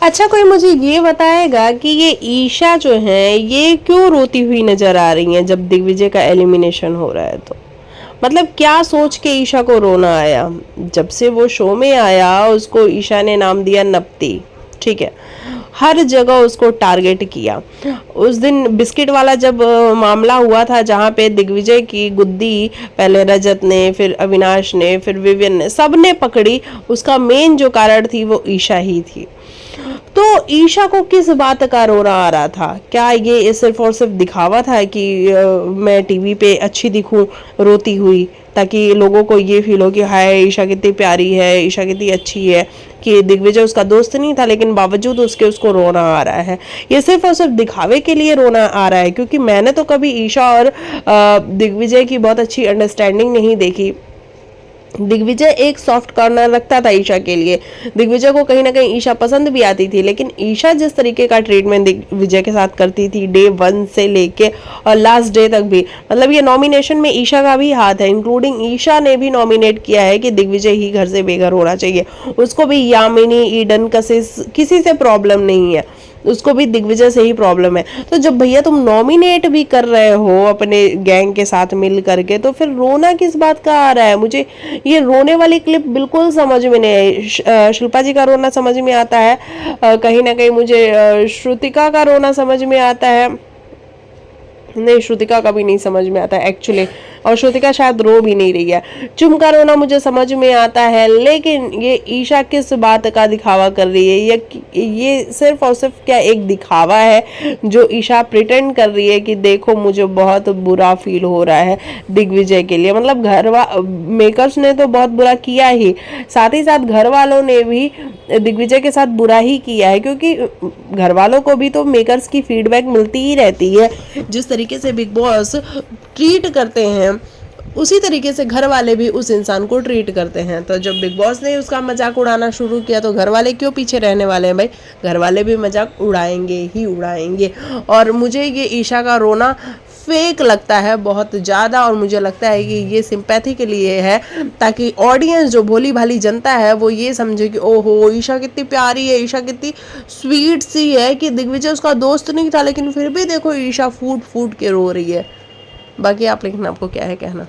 अच्छा, कोई मुझे ये बताएगा कि ये ईशा जो है ये क्यों रोती हुई नजर आ रही हैं जब दिग्विजय का एलिमिनेशन हो रहा है? तो मतलब क्या सोच के ईशा को रोना आया? जब से वो शो में आया उसको ईशा ने नाम दिया नपती, ठीक है, हर जगह उसको टारगेट किया। उस दिन बिस्किट वाला जब मामला हुआ था जहाँ पे दिग्विजय की गुद्दी पहले रजत ने, फिर अविनाश ने, फिर विवियन ने, सबने पकड़ी, उसका मेन जो कारण थी वो ईशा ही थी। तो ईशा को किस बात का रोना आ रहा था? क्या ये सिर्फ और सिर्फ दिखावा था कि मैं टीवी पे अच्छी दिखूं रोती हुई, ताकि लोगों को ये फील हो कि हाय ईशा कितनी प्यारी है, ईशा कितनी अच्छी है, कि दिग्विजय उसका दोस्त नहीं था लेकिन बावजूद उसके उसको रोना आ रहा है? ये सिर्फ और सिर्फ दिखावे के लिए रोना आ रहा है? क्योंकि मैंने तो कभी ईशा और दिग्विजय की बहुत अच्छी अंडरस्टैंडिंग नहीं देखी। दिग्विजय एक सॉफ्ट कॉर्नर रखता था ईशा के लिए, दिग्विजय को कहीं ना कहीं ईशा पसंद भी आती थी, लेकिन ईशा जिस तरीके का ट्रीटमेंट दिग्विजय के साथ करती थी डे 1 से लेके और लास्ट डे तक भी, मतलब ये नॉमिनेशन में ईशा का भी हाथ है। इंक्लूडिंग ईशा ने भी नॉमिनेट किया है कि दिग्विजय ही घर से बेघर होना चाहिए। उसको भी यामिनी, ईडन, कशिश, किसी से प्रॉब्लम नहीं है, उसको भी दिग्विजय से ही प्रॉब्लम है। तो जब भैया तुम नॉमिनेट भी कर रहे हो अपने गैंग के साथ मिल करके, तो फिर रोना किस बात का आ रहा है? मुझे ये रोने वाली क्लिप बिल्कुल समझ में नहीं आई। शिल्पा जी का रोना समझ में आता है, कहीं ना कहीं मुझे श्रुतिका का रोना समझ में आता है, नहीं श्रुतिका का भी नहीं समझ में आता है एक्चुअली, और श्रुतिका शायद रो भी नहीं रही है। चुम का रोना मुझे समझ में आता है, लेकिन ये ईशा किस बात का दिखावा कर रही है? ये सिर्फ और सिर्फ क्या एक दिखावा है जो ईशा प्रिटेंड कर रही है कि देखो मुझे बहुत बुरा फील हो रहा है दिग्विजय के लिए? मतलब मेकर्स ने तो बहुत बुरा किया ही, साथ ही साथ घर वालों ने भी दिग्विजय के साथ बुरा ही किया है, क्योंकि घर वालों को भी तो मेकर्स की फीडबैक मिलती ही रहती है। जिस तरीके से बिग बॉस ट्रीट करते हैं उसी तरीके से घर वाले भी उस इंसान को ट्रीट करते हैं। तो जब बिग बॉस ने उसका मजाक उड़ाना शुरू किया तो घर वाले क्यों पीछे रहने वाले हैं भाई? घर वाले भी मजाक उड़ाएंगे ही उड़ाएंगे। और मुझे ये ईशा का रोना फेक लगता है बहुत ज़्यादा, और मुझे लगता है कि ये सिंपैथी के लिए है, ताकि ऑडियंस जो भोली भाली जनता है वो ये समझे कि ओहो ईशा कितनी प्यारी है, ईशा कितनी स्वीट सी है, कि दिग्विजय उसका दोस्त नहीं था लेकिन फिर भी देखो ईशा फूट फूट के रो रही है। बाकी आप लेकिन आपको क्या है कहना?